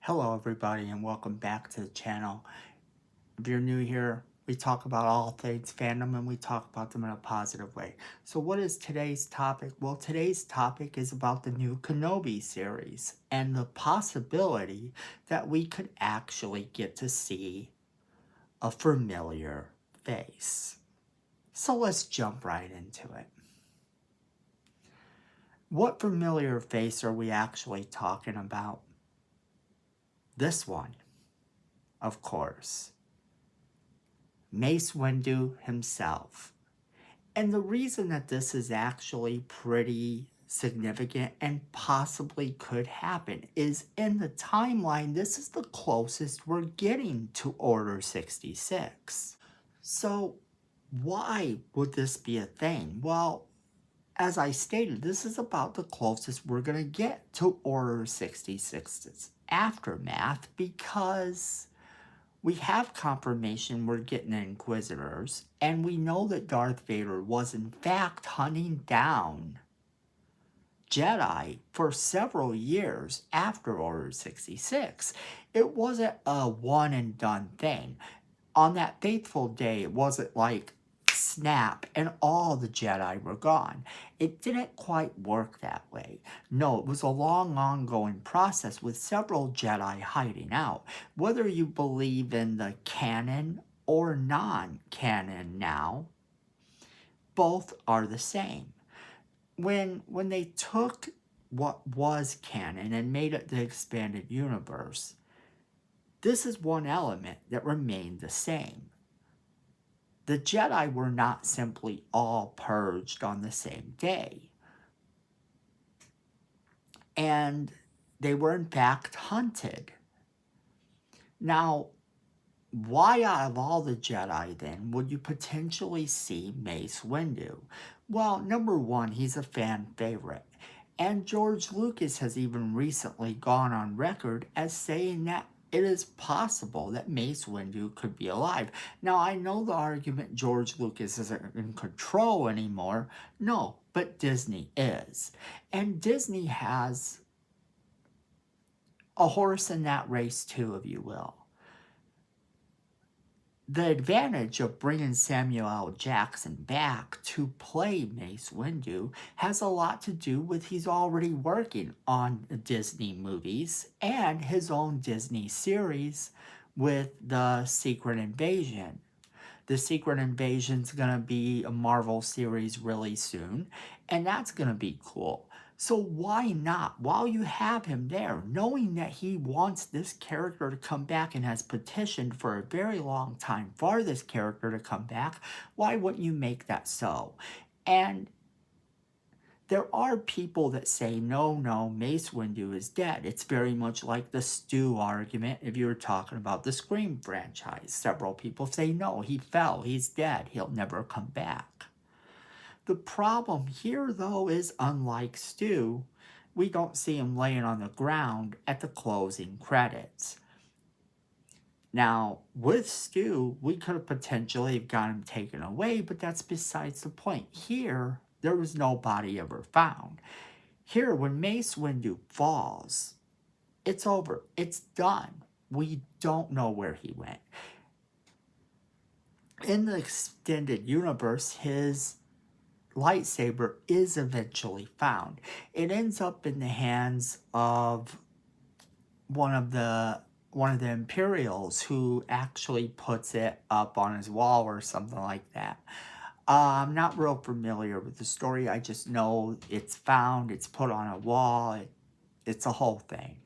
Hello everybody and welcome back to the channel. If you're new here, we talk about all things fandom and we talk about them in a positive way. So what is today's topic? Well, today's topic is about the new Kenobi series and the possibility that we could actually get to see a familiar face. So let's jump right into it. What familiar face are we actually talking about? This one, of course. Mace Windu himself. And the reason that this is actually pretty significant and possibly could happen is in the timeline, this is the closest we're getting to Order 66. So why would this be a thing? Well, as I stated, this is about the closest we're going to get to Order 66's aftermath because we have confirmation we're getting Inquisitors, and we know that Darth Vader was in fact hunting down Jedi for several years after Order 66. It wasn't a one and done thing. On that fateful day, it wasn't like snap and all the Jedi were gone. It didn't quite work that way. No, it was a long ongoing process with several Jedi hiding out. Whether you believe in the canon or non-canon now, both are the same. When they took what was canon and made it the expanded universe, this is one element that remained the same. The Jedi were not simply all purged on the same day. And they were in fact hunted. Now, why out of all the Jedi then would you potentially see Mace Windu? Well, number one, he's a fan favorite. And George Lucas has even recently gone on record as saying that it is possible that Mace Windu could be alive. Now, I know the argument George Lucas isn't in control anymore. No, but Disney is. And Disney has a horse in that race too, if you will. The advantage of bringing Samuel L. Jackson back to play Mace Windu has a lot to do with he's already working on Disney movies and his own Disney series with the Secret Invasion. The Secret Invasion's going to be a Marvel series really soon, and that's going to be cool. So why not, while you have him there, knowing that he wants this character to come back and has petitioned for a very long time for this character to come back, why wouldn't you make that so? And there are people that say, no, Mace Windu is dead. It's very much like the Stu argument if you were talking about the Scream franchise. Several people say, no, he fell, he's dead, he'll never come back. The problem here, though, is unlike Stu, we don't see him laying on the ground at the closing credits. Now, with Stu, we could have potentially got him taken away, but that's besides the point. Here, there was no body ever found. Here, when Mace Windu falls, it's over. It's done. We don't know where he went. In the extended universe, his lightsaber is eventually found. It ends up in the hands of one of the Imperials who actually puts it up on his wall or something like that. I'm not real familiar with the story. I just know it's found, it's put on a wall, it's a whole thing.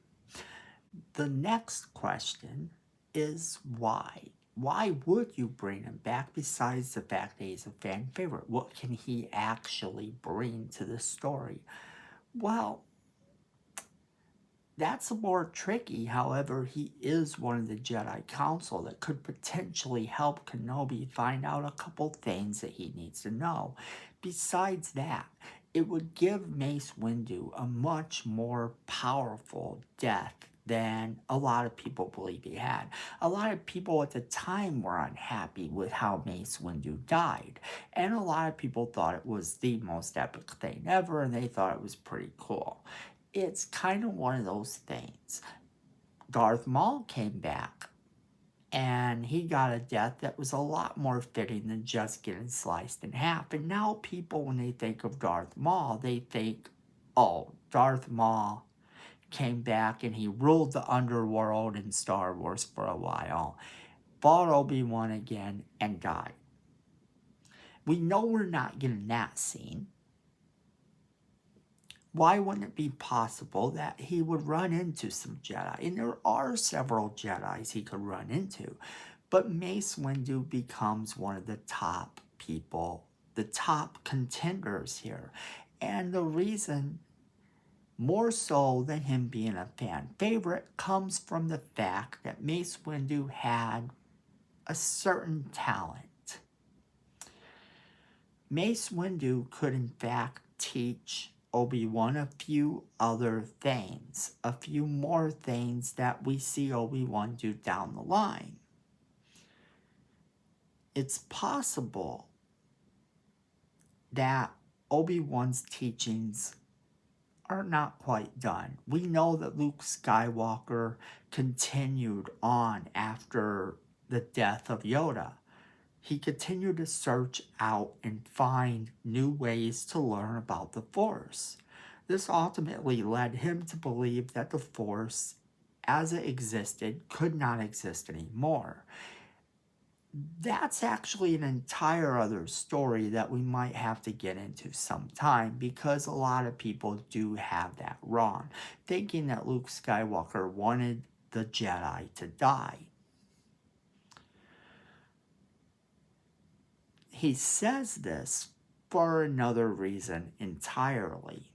The next question is why? Why would you bring him back besides the fact that he's a fan favorite? What can he actually bring to the story? Well, that's more tricky. However, he is one of the Jedi Council that could potentially help Kenobi find out a couple things that he needs to know. Besides that, it would give Mace Windu a much more powerful death than a lot of people believe he had. A lot of people at the time were unhappy with how Mace Windu died. And a lot of people thought it was the most epic thing ever, and they thought it was pretty cool. It's kind of one of those things. Darth Maul came back, and he got a death that was a lot more fitting than just getting sliced in half. And now people, when they think of Darth Maul, they think, oh, Darth Maul came back and he ruled the underworld in Star Wars for a while, fought Obi-Wan again, and died. We know we're not getting that scene. Why wouldn't it be possible that he would run into some Jedi? And there are several Jedis he could run into. But Mace Windu becomes one of the top people, the top contenders here. And the reason, more so than him being a fan favorite, comes from the fact that Mace Windu had a certain talent. Mace Windu could in fact teach Obi-Wan a few other things, a few more things that we see Obi-Wan do down the line. It's possible that Obi-Wan's teachings are not quite done. We know that Luke Skywalker continued on after the death of Yoda. He continued to search out and find new ways to learn about the Force. This ultimately led him to believe that the Force, as it existed, could not exist anymore. That's actually an entire other story that we might have to get into sometime, because a lot of people do have that wrong, thinking that Luke Skywalker wanted the Jedi to die. He says this for another reason entirely.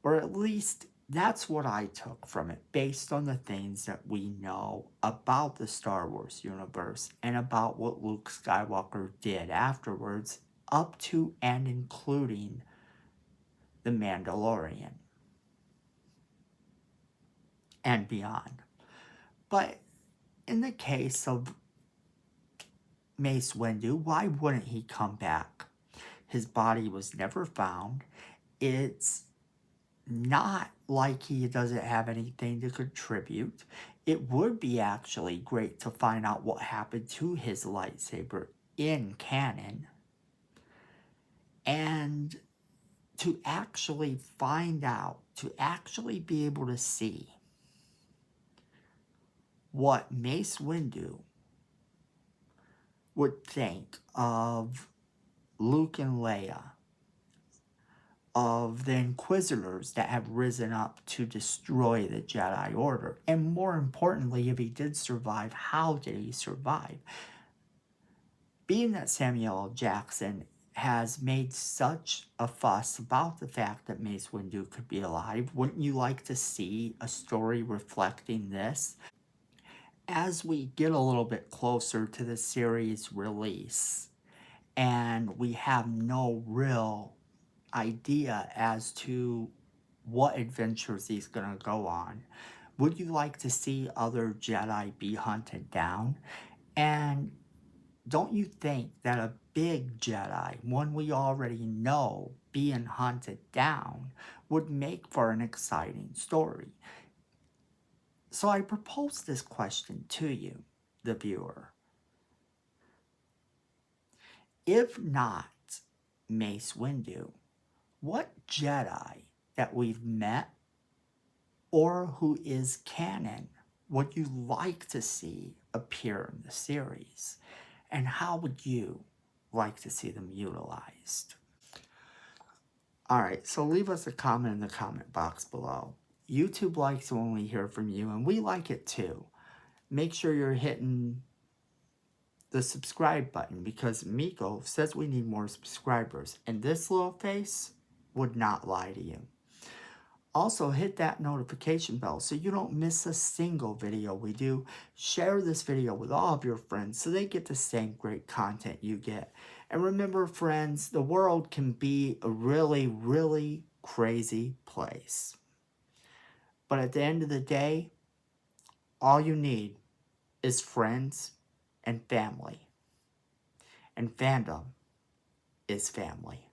Or at least that's what I took from it, based on the things that we know about the Star Wars universe and about what Luke Skywalker did afterwards, up to and including The Mandalorian and beyond. But in the case of Mace Windu, why wouldn't he come back? His body was never found. It's not like he doesn't have anything to contribute. It would be actually great to find out what happened to his lightsaber in canon, and to actually find out, to actually be able to see what Mace Windu would think of Luke and Leia, of the Inquisitors that have risen up to destroy the Jedi Order. And more importantly, if he did survive, how did he survive? Being that Samuel L. Jackson has made such a fuss about the fact that Mace Windu could be alive, wouldn't you like to see a story reflecting this? As we get a little bit closer to the series release, and we have no real idea as to what adventures he's going to go on, would you like to see other Jedi be hunted down? And don't you think that a big Jedi, one we already know, being hunted down would make for an exciting story? So I propose this question to you, the viewer. If not Mace Windu, what Jedi that we've met or who is canon would you like to see appear in the series? And how would you like to see them utilized? Alright, so leave us a comment in the comment box below. YouTube likes when we hear from you, and we like it too. Make sure you're hitting the subscribe button, because Miko says we need more subscribers, and this little face would not lie to you. Also, hit that notification bell so you don't miss a single video we do. Share this video with all of your friends so they get the same great content you get. And remember, friends, the world can be a really, really crazy place. But at the end of the day, all you need is friends and family. And fandom is family.